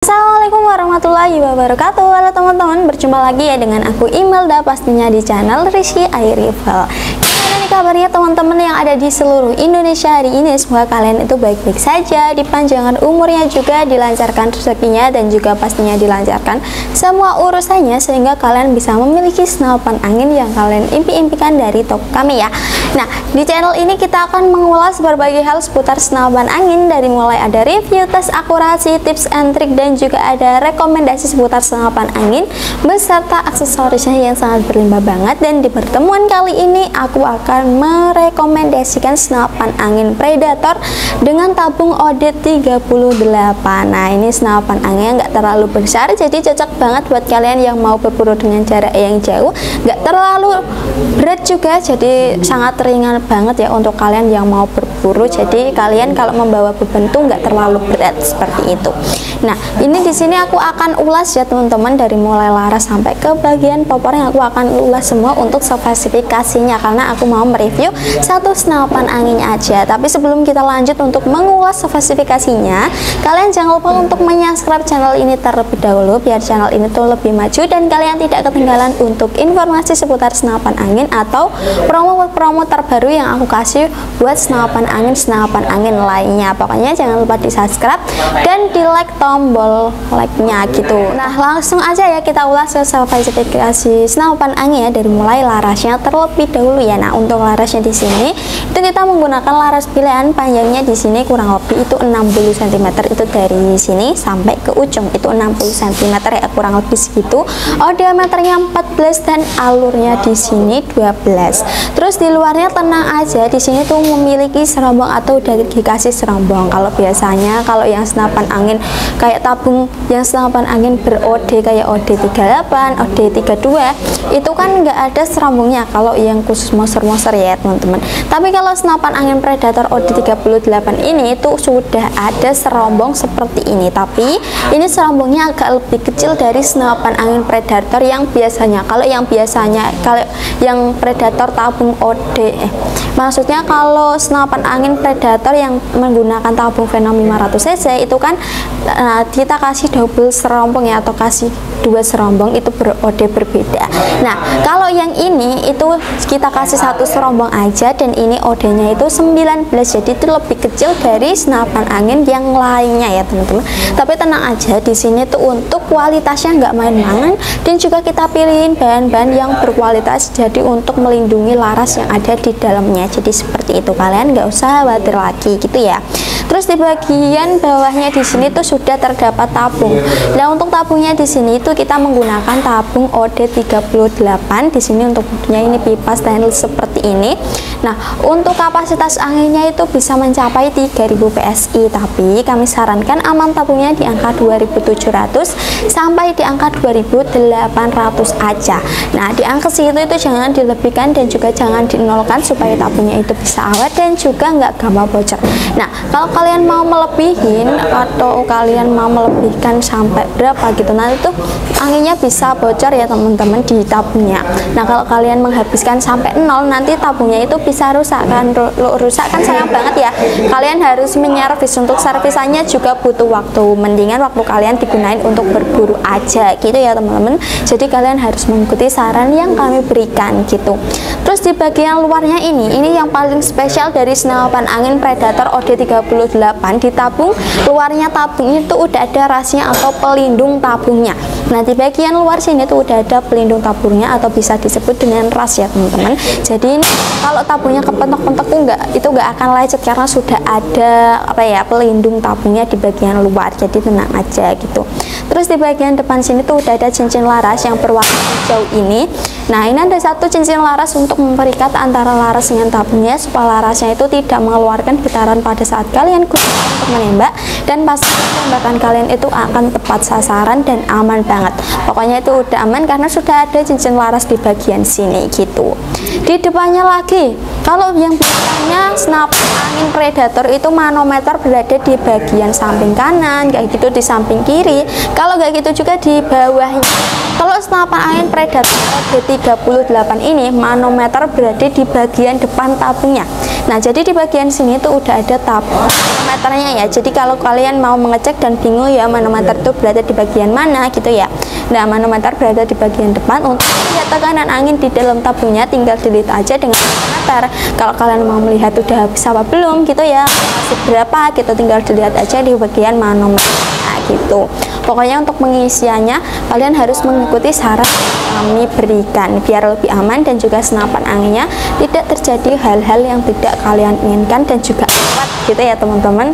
Assalamualaikum warahmatullahi wabarakatuh. Halo teman-teman, berjumpa lagi ya dengan aku Imelda, pastinya di channel Rizky iRival. Gimana nih kabarnya teman-teman yang ada di seluruh Indonesia hari ini? Semoga kalian itu baik-baik saja, dipanjangkan umurnya juga, dilancarkan rezekinya, dan juga pastinya dilancarkan semua urusannya, sehingga kalian bisa memiliki senapan angin yang kalian impi-impikan dari toko kami ya. Nah, di channel ini kita akan mengulas berbagai hal seputar senapan angin, dari mulai ada review, tes akurasi, tips and trik, dan juga ada rekomendasi seputar senapan angin beserta aksesorisnya yang sangat berlimpah banget. Dan di pertemuan kali ini aku akan merekomendasikan senapan angin Predator dengan tabung OD38. Nah, ini senapan angin nggak terlalu besar, jadi cocok banget buat kalian yang mau berburu dengan jarak yang jauh, nggak terlalu berat juga, jadi sangat ringan banget ya untuk kalian yang mau berburu. Jadi kalian kalau membawa beban tuh nggak terlalu berat seperti itu. Nah, ini di sini aku akan ulas ya teman-teman, dari mulai laras sampai ke bagian popor yang aku akan ulas semua untuk spesifikasinya, karena aku mau mereview satu senapan angin aja. Tapi sebelum kita lanjut untuk mengulas spesifikasinya, kalian jangan lupa untuk subscribe channel ini terlebih dahulu biar channel ini tuh lebih maju dan kalian tidak ketinggalan untuk informasi seputar senapan angin atau promo-promo terbaru yang aku kasih buat senapan angin lainnya. Pokoknya jangan lupa di subscribe dan di like tombol like-nya gitu. Nah, langsung aja ya kita ulas ke spesifikasi senapan angin ya, dari mulai larasnya terlebih dahulu ya. Nah, untuk larasnya di sini itu kita menggunakan laras pilihan, panjangnya di sini kurang lebih itu 60 cm, itu dari sini sampai ke ujung itu 60 cm ya, kurang lebih segitu. Diameternya 14 dan alurnya di sini 12. Terus di luarnya tenang aja, di sini tuh memiliki serombong atau udah dikasih serombong. Kalau biasanya kalau yang senapan angin kayak tabung yang senapan angin ber-OD kayak OD38, OD32 itu kan nggak ada serombongnya kalau yang khusus monster-monster ya teman-teman. Tapi kalau senapan angin Predator OD38 ini itu sudah ada serombong seperti ini, tapi ini serombongnya agak lebih kecil dari senapan angin Predator yang biasanya. Kalau yang Predator tabung maksudnya kalau senapan angin Predator yang menggunakan tabung Venom 500 cc itu kan kita kasih double serombong ya, atau kasih dua serombong, itu ber-OD berbeda. Nah, kalau yang ini itu kita kasih satu serombong aja, dan ini OD-nya itu 19, jadi itu lebih kecil dari senapan angin yang lainnya ya teman-teman. Tapi tenang aja, di sini tuh untuk kualitasnya nggak main-main, dan juga kita pilihin bahan-bahan yang berkualitas, jadi untuk melindungi laras yang ada di dalamnya. Jadi seperti itu, kalian nggak usah khawatir lagi gitu ya. Terus di bagian bawahnya di sini tuh sudah terdapat tabung. Nah, untuk tabungnya di sini itu kita menggunakan tabung OD38. Di sini untuk bentuknya ini pipa stainless seperti ini. Nah, untuk kapasitas anginnya itu bisa mencapai 3000 PSI, tapi kami sarankan aman tabungnya di angka 2700 sampai di angka 2800 aja. Nah, di angka segitu itu jangan dilebihkan dan juga jangan dinolkan supaya tabungnya itu bisa awet dan juga nggak gampang bocor. Nah, kalau kalian mau melebihin atau kalian mau melebihkan sampai berapa gitu, nanti tuh anginnya bisa bocor ya teman-teman di tabungnya. Nah, kalau kalian menghabiskan sampai 0, nanti tabungnya itu bisa rusak kan. Rusak kan sayang banget ya. Kalian harus menyervis, untuk servisannya juga butuh waktu. Mendingan waktu kalian digunain untuk berburu aja gitu ya teman-teman. Jadi kalian harus mengikuti saran yang kami berikan gitu. Terus di bagian luarnya ini yang paling spesial dari senapan angin Predator OD38. Di tabung luarnya tabung itu udah ada rasnya atau pelindung tabungnya. Nah, di bagian luar sini tuh udah ada pelindung tabungnya atau bisa disebut dengan ras ya teman-teman. Jadi ini kalau tabungnya kepentok-pentok tuh nggak akan lecet karena sudah ada pelindung tabungnya di bagian luar. Jadi tenang aja gitu. Terus di bagian depan sini tuh udah ada cincin laras yang berwarna hijau ini. Nah, ini ada satu cincin laras untuk memperikat antara laras dengan tabungnya supaya larasnya itu tidak mengeluarkan getaran pada saat kalian gunakan untuk menembak, dan pasti tembakan kalian itu akan tepat sasaran dan aman banget. Pokoknya itu udah aman karena sudah ada cincin laras di bagian sini gitu. Di depannya lagi, kalau yang biasanya senapan angin Predator itu manometer berada di bagian samping kanan, kayak gitu, di samping kiri. Kalau kayak gitu juga di bawahnya. Kalau senapan angin Predator OD38 ini manometer berada di bagian depan tabungnya. Nah, jadi di bagian sini tuh udah ada tab manometernya ya. Jadi kalau kalian mau mengecek dan bingung ya manometer itu berada di bagian mana gitu ya. Nah, manometer berada di bagian depan. Untuk melihat tekanan angin di dalam tabungnya tinggal delete aja dengan manometer. Kalau kalian mau melihat udah habis apa belum gitu ya, masih berapa gitu, tinggal dilihat aja di bagian manometer. Nah, gitu. Pokoknya untuk pengisiannya kalian harus mengikuti saran kami berikan biar lebih aman dan juga senapan anginnya tidak terjadi hal-hal yang tidak kalian inginkan dan juga kuat gitu ya teman-teman.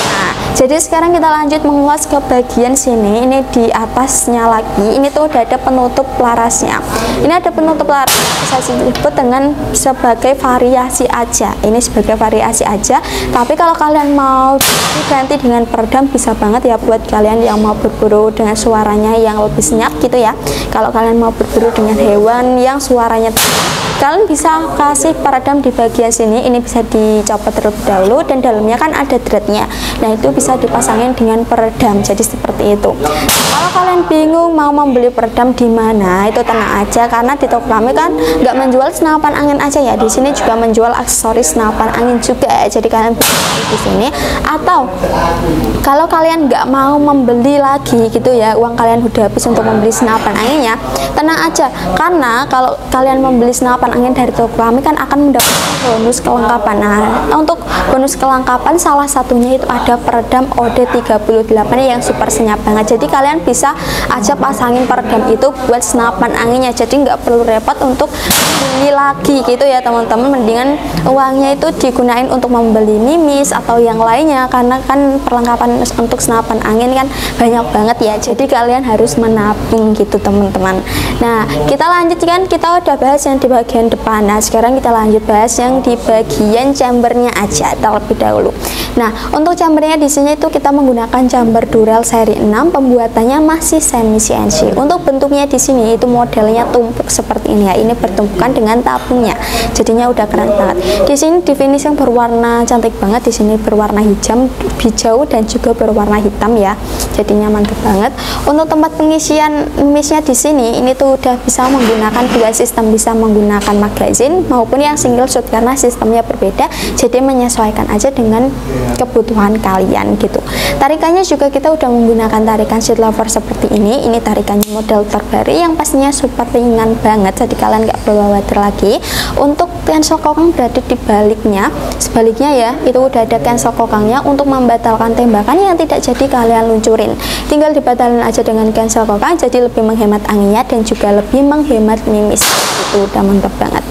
Nah, jadi sekarang kita lanjut mengulas ke bagian sini. Ini di atasnya lagi, ini tuh udah ada penutup larasnya. Ini ada penutup laras, bisa disebut dengan sebagai variasi aja. Ini sebagai variasi aja, tapi kalau kalian mau diganti dengan peredam bisa banget ya buat kalian yang mau berburu dengan suaranya yang lebih senyap gitu ya. Kalau kalian mau berburu dengan hewan yang suaranya kalian bisa kasih peredam di bagian sini. Ini bisa dicopot terlebih dahulu dan dalamnya kan ada threadnya. Nah, itu bisa dipasangin dengan peredam. Jadi seperti itu. Kalau kalian bingung mau membeli peredam di mana, itu tenang aja karena di toko kami kan nggak menjual senapan angin aja ya. Di sini juga menjual aksesoris senapan angin juga ya. Jadi kalian bisa di sini. Atau kalau kalian nggak mau membeli lagi gitu ya, uang kalian udah habis untuk membeli senapan anginnya, tenang aja karena kalau kalian membeli senapan angin dari toko kami kan akan mendapatkan bonus kelengkapan. Nah, untuk bonus kelengkapan salah satunya itu ada peredam OD38 yang super senyap banget. Jadi kalian bisa aja pasangin peredam itu buat senapan anginnya, jadi nggak perlu repot untuk beli lagi gitu ya teman-teman. Mendingan uangnya itu digunain untuk membeli mimis atau yang lainnya, karena kan perlengkapan untuk senapan angin kan banyak banget ya, jadi kalian harus menabung gitu teman-teman. Nah, kita lanjutkan, kita udah bahas yang di bagian depan. Nah, sekarang kita lanjut bahas yang di bagian chambernya aja terlebih dahulu. Nah, untuk chambernya di sini itu kita menggunakan chamber Durel seri 6, pembuatannya masih semi CNC. Untuk bentuknya di sini itu modelnya tumpuk seperti ini ya. Ini bertumpukan dengan tabungnya, jadinya udah keren banget. Di sini di finishing berwarna cantik banget. Di sini berwarna hijau dan juga berwarna hitam ya. Jadinya mantap banget. Untuk tempat pengisian misnya di sini ini tuh udah bisa menggunakan dua sistem, bisa menggunakan magazine maupun yang single shot karena sistemnya berbeda. Jadi menyesuaikan aja dengan kebutuhan kalian gitu. Tarikannya juga kita udah menggunakan tarikan sheet lover seperti ini. Ini tarikannya model terbaru yang pastinya super ringan banget, jadi kalian nggak perlu khawatir lagi. Untuk cancel kokang berada di sebaliknya ya, itu udah ada cancel kokangnya untuk membatalkan tembakan yang tidak jadi kalian luncurin. Tinggal dibatalin aja dengan cancel kokang, jadi lebih menghemat anginnya dan juga lebih menghemat mimis. Itu udah mantap banget.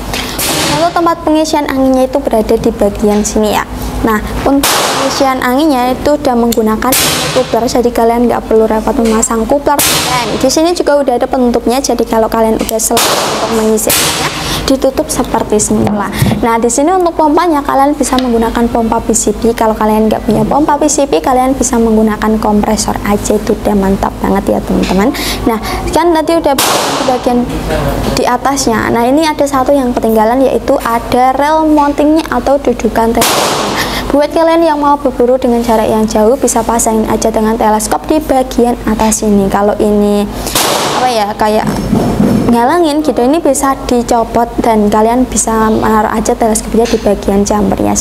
Untuk tempat pengisian anginnya itu berada di bagian sini ya. Nah, untuk pengisian anginnya itu udah menggunakan coupler, jadi kalian nggak perlu repot memasang coupler. Dan di sini juga udah ada penutupnya, jadi kalau kalian udah selesai untuk mengisi anginnya, ditutup seperti semula. Nah, di sini untuk pompanya kalian bisa menggunakan pompa PCP. Kalau kalian nggak punya pompa PCP, kalian bisa menggunakan kompresor aja. Itu udah mantap banget ya teman-teman. Nah, kan tadi udah di bagian di atasnya. Nah, ini ada satu yang ketinggalan, yaitu ada rel mountingnya atau dudukan teleskop. Buat kalian yang mau berburu dengan jarak yang jauh, bisa pasangin aja dengan teleskop di bagian atas ini. Kalau ini apa ya, kayak ngalangin gitu, ini bisa dicopot dan kalian bisa menaruh aja teleskopnya di bagian chambernya.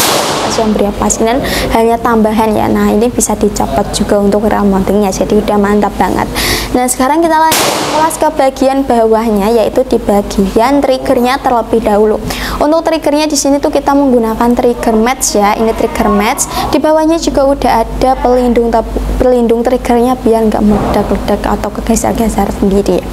Chambernya pas, dan hanya tambahan ya. Nah, ini bisa dicopot juga untuk rel mountingnya, jadi udah mantap banget. Nah, sekarang kita lanjut kelas ke bagian bawahnya, yaitu di bagian triggernya terlebih dahulu. Untuk triggernya di sini tuh kita menggunakan trigger match ya. Ini trigger match. Di bawahnya juga udah ada pelindung triggernya biar nggak meledak-ledak atau kegeser-geser sendiri.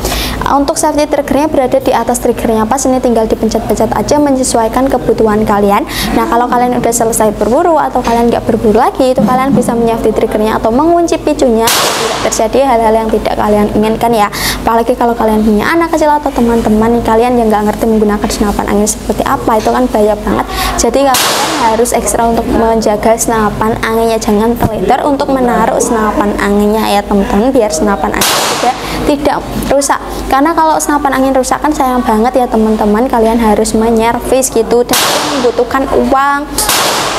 Untuk safety triggernya berada di atas triggernya pas, ini tinggal dipencet-pencet aja menyesuaikan kebutuhan kalian. Nah, kalau kalian udah selesai berburu atau kalian nggak berburu lagi, itu kalian bisa menyafety triggernya atau mengunci picunya tidak terjadi hal-hal yang tidak kalian inginkan ya. Apalagi kalau kalian punya anak kecil atau teman-teman kalian yang nggak ngerti menggunakan senapan angin seperti apa, itu kan bahaya banget. Jadi kalian harus ekstra untuk menjaga senapan anginnya, jangan terleder untuk menaruh senapan anginnya ya teman-teman, biar senapan angin juga tidak rusak. Karena kalau senapan angin rusak kan sayang banget ya teman-teman, kalian harus menyervis gitu dan membutuhkan uang.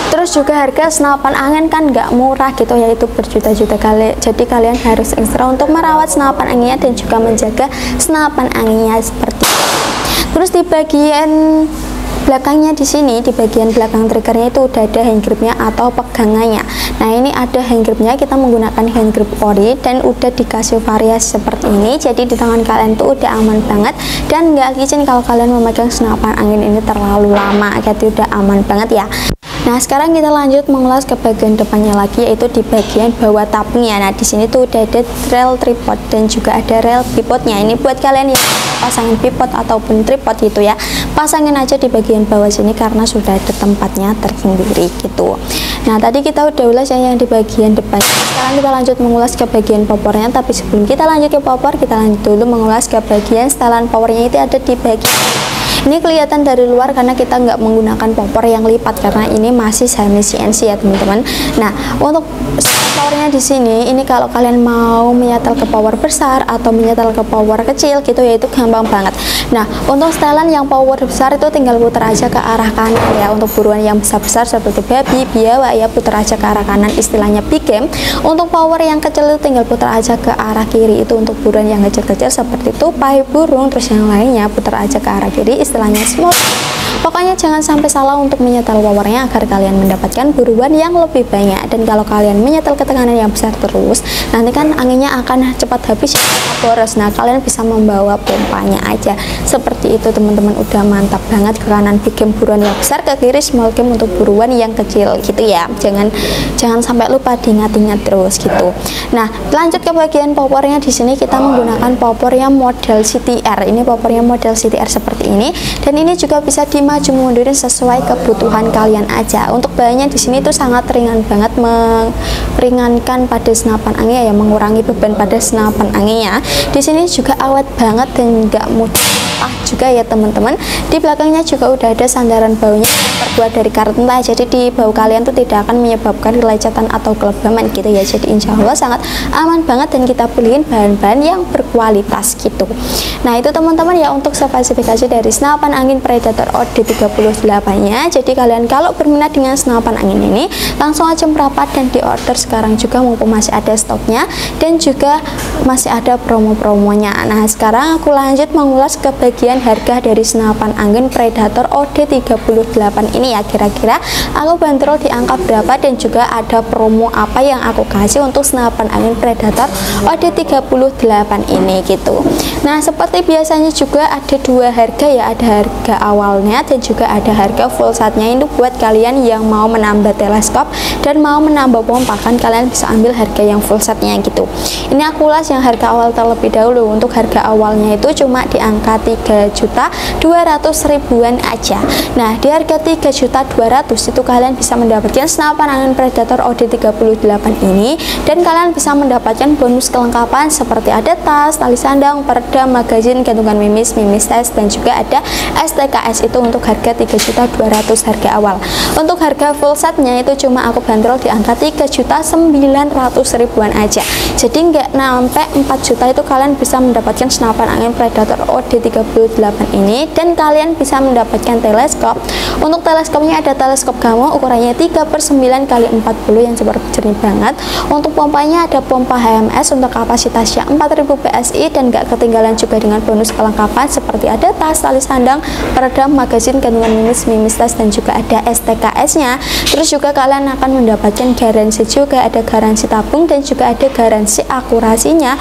Terus juga harga senapan angin kan nggak murah gitu, yaitu berjuta-juta kali. Jadi kalian harus ekstra untuk merawat senapan anginnya dan juga menjaga senapan anginnya seperti itu. Terus di bagian belakangnya di sini di bagian belakang triggernya itu udah ada hand gripnya atau pegangannya. Nah, ini ada hand gripnya, kita menggunakan hand grip ori dan udah dikasih variasi seperti ini. Jadi di tangan kalian tuh udah aman banget dan nggak licin kalau kalian memegang senapan angin ini terlalu lama. Jadi udah aman banget ya. Nah, sekarang kita lanjut mengulas ke bagian depannya lagi, yaitu di bagian bawah tabungnya. Nah, di sini tuh udah ada rel tripod dan juga ada rel bipodnya. Ini buat kalian yang pasangin bipod ataupun tripod gitu ya, pasangin aja di bagian bawah sini karena sudah ada tempatnya tersendiri gitu. Nah, tadi kita udah ulas yang di bagian depan. Sekarang kita lanjut mengulas ke bagian popornya. Tapi sebelum kita lanjut ke popor, kita lanjut dulu mengulas ke bagian setelan powernya. Itu ada di bagian ini, kelihatan dari luar karena kita nggak menggunakan popor yang lipat karena ini masih semi CNC ya teman-teman. Nah, untuk powernya di sini, ini kalau kalian mau menyetel ke power besar atau menyetel ke power kecil gitu ya, itu gampang banget. Nah, untuk setelan yang power besar itu tinggal putar aja ke arah kanan ya. Untuk buruan yang besar-besar seperti babi, biawak ya, putar aja ke arah kanan, istilahnya big game. Untuk power yang kecil itu tinggal putar aja ke arah kiri, itu untuk buruan yang kecil-kecil seperti tupai, burung, terus yang lainnya putar aja ke arah kiri, istilahnya small. Pokoknya jangan sampai salah untuk menyetel powernya agar kalian mendapatkan buruan yang lebih banyak. Dan kalau kalian menyetel ke tekanan yang besar terus, nanti kan anginnya akan cepat habis, boros. Nah, kalian bisa membawa pompanya aja seperti itu teman-teman. Udah mantap banget. Ke kanan big game buruan yang besar, ke kiri small game untuk buruan yang kecil gitu ya. Jangan sampai lupa diingat-ingat terus gitu. Nah, lanjut ke bagian popornya. Di sini kita menggunakan popor yang model CTR. Ini popornya model CTR seperti ini, dan ini juga bisa dimaju mundurin sesuai kebutuhan kalian aja. Untuk bahannya di sini tuh sangat ringan banget, meringankan pada senapan angin ya, mengurangi beban pada senapan anginnya. Di sini juga awet banget dan nggak mudah juga ya teman-teman. Di belakangnya juga udah ada sandaran baunya terbuat dari karton, jadi di bau kalian tuh tidak akan menyebabkan lecatan atau kelebaman gitu ya. Jadi insya Allah sangat aman banget dan kita beliin bahan-bahan yang berkualitas gitu. Nah, itu teman-teman ya untuk spesifikasi dari senapan angin Predator OD38 nya. Jadi kalian kalau berminat dengan senapan angin ini langsung aja merapat dan di order sekarang juga, mumpung masih ada stoknya dan juga masih ada promo-promonya. Nah, sekarang aku lanjut mengulas ke bagian harga dari senapan angin Predator OD38 ini ya. Kira-kira aku bandrol di angka berapa dan juga ada promo apa yang aku kasih untuk senapan angin Predator OD38 ini gitu. Nah, seperti biasanya juga ada dua harga ya, ada harga awalnya dan juga ada harga full setnya. Itu buat kalian yang mau menambah teleskop dan mau menambah pompa, kan kalian bisa ambil harga yang full setnya gitu. Ini aku ulas yang harga awal terlebih dahulu. Untuk harga awalnya itu cuma di angka 3.200.000-an aja. Nah, di harga 3.200.000 itu kalian bisa mendapatkan senapan angin Predator OD38 ini, dan kalian bisa mendapatkan bonus kelengkapan seperti ada tas, tali sandang, peredam, magazin, gantungan mimis tes, dan juga ada STKS. Itu untuk harga 3.200.000 harga awal. Untuk harga full setnya itu cuma aku bandrol di angka 3.900.000-an aja. Jadi nggak sampai 4 juta itu kalian bisa mendapatkan senapan angin Predator OD38 ini, dan kalian bisa mendapatkan teleskop. Untuk teleskopnya ada teleskop Gamo ukurannya 3/9x40 yang super jernih banget. Untuk pompanya ada pompa HMS untuk kapasitasnya 4000 PSI dan gak ketinggalan juga dengan bonus kelengkapan seperti ada tas, tali sandang, peredam, magazin, gantungan mimis tes, dan juga ada STKS nya. Terus juga kalian akan mendapatkan garansi juga, ada garansi tabung dan juga ada garansi akurasinya.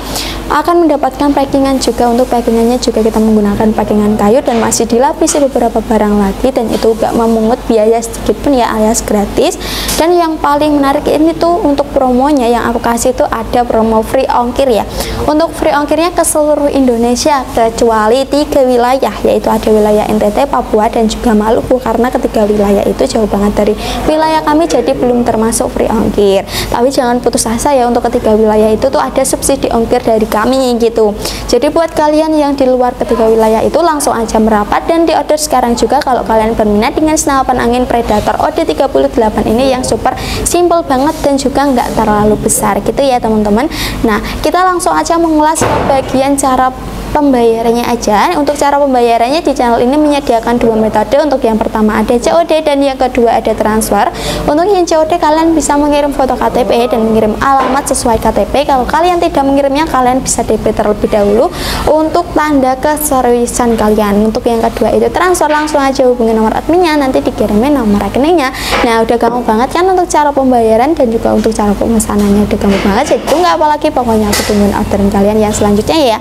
Akan mendapatkan packingan juga. Untuk packingannya juga kita menggunakan packingan kayu dan masih dilapisi beberapa barang lagi, dan itu gak memungut biaya sedikit pun ya, alias gratis. Dan yang paling menarik ini tuh untuk promonya yang aku kasih itu ada promo free ongkir ya. Untuk free ongkirnya ke seluruh Indonesia kecuali 3 wilayah, yaitu ada wilayah NTT, Papua, dan juga Maluku, karena ketiga wilayah itu jauh banget dari wilayah kami, jadi belum termasuk free ongkir. Tapi jangan putus asa ya, untuk ketiga wilayah itu tuh ada subsidi ongkir dari kami gitu. Jadi buat kalian yang di luar ketiga wilayah itu langsung aja merapat dan di order sekarang juga kalau kalian berminat dengan senapan angin Predator OD38 ini yang super simple banget dan juga nggak terlalu besar gitu ya teman-teman. Nah, kita langsung aja mengulas ke bagian cara pembayarannya aja. Untuk cara pembayarannya di channel ini menyediakan dua metode. Untuk yang pertama ada COD dan yang kedua ada transfer. Untuk yang COD kalian bisa mengirim foto KTP dan mengirim alamat sesuai KTP. Kalau kalian tidak mengirimnya, kalian bisa DP terlebih dahulu untuk tanda keseriusan kalian. Untuk yang kedua itu transfer, langsung aja hubungi nomor adminnya, nanti dikirimin nomor rekeningnya. Nah, udah gampang banget kan untuk cara pembayaran dan juga untuk cara pemesanannya, udah gampang banget. Jadi tunggu apa lagi, pokoknya aku tungguin orderan kalian yang selanjutnya ya.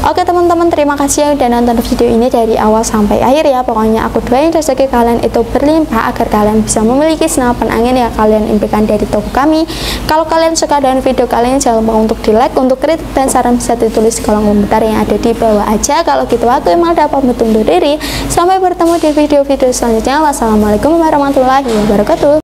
Oke teman-teman, terima kasih yang udah nonton video ini dari awal sampai akhir ya. Pokoknya aku doain rezeki kalian itu berlimpah agar kalian bisa memiliki senapan angin yang kalian impikan dari toko kami. Kalau kalian suka dengan video kalian, jangan lupa untuk di like. Untuk kritik dan saran bisa ditulis di kolom komentar yang ada di bawah aja. Kalau gitu aku Imelda pamit undur diri. Sampai bertemu di video-video selanjutnya. Wassalamualaikum warahmatullahi wabarakatuh.